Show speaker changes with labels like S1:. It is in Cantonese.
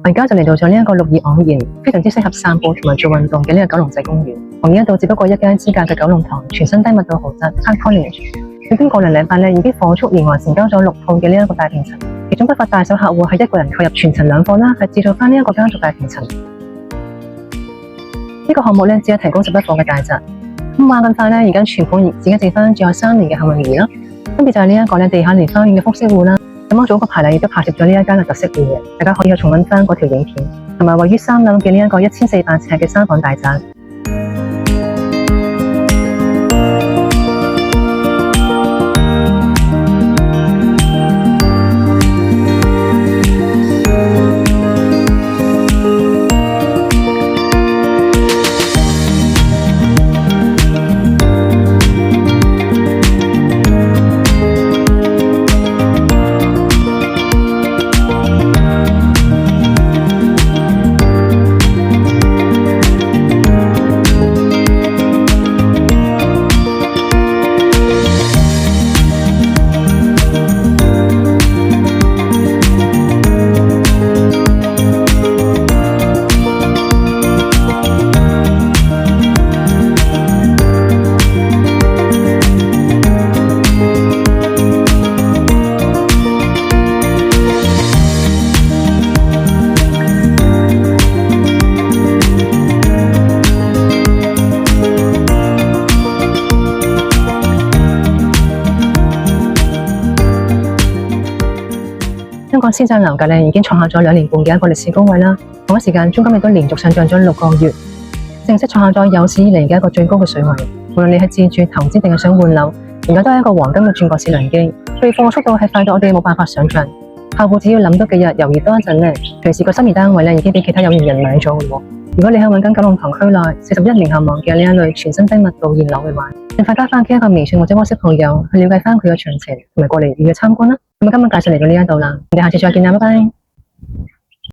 S1: 而家就嚟到咗呢一個綠意盎然、非常之適合散步同埋做運動嘅呢個九龍仔公園。旁邊一度只不過一街之隔嘅九龍塘，全新低密度豪宅 Park College， 短短個零禮拜咧已經火速連環成交咗6套嘅呢一個大平層，其中不乏大手客戶係一個人購入全層2房啦，係製造翻呢一個家族大平層。呢個項目咧只係提供11房嘅大宅。咁話咁快咧，而家全盤只剩翻仲有3年嘅幸運兒啦。分別就係呢一個咧地下蓮花園嘅複式戶啦。咁我早個排咧亦都拍攝咗呢一間嘅特色戶嘅，大家可以去重溫翻嗰條影片，同埋位於3樓嘅呢一個1400尺嘅3房大宅。香港先濟樓價咧已經創下咗2年半嘅一個歷史高位啦，同一時間租金亦都連續上漲咗6個月，正式創下咗有史以嚟嘅一個最高嘅水位。無論你係自住、投資定係想換樓，而家都係一個黃金嘅轉角市良機。退貨嘅速度係快到我哋冇辦法想象，客戶只要諗多幾日，猶豫多一陣咧，隨時個心儀單位咧已經俾其他有緣人買咗嘅喎。如果你係揾緊九龍塘區內41年後望嘅呢一類全新低密度現樓嘅話，盡快加翻一個微信或者 WhatsApp 朋友去了解翻佢嘅詳情，同埋過嚟預約參觀啦。咁今日介紹嚟到呢一度啦，我哋下次再見啦，拜拜。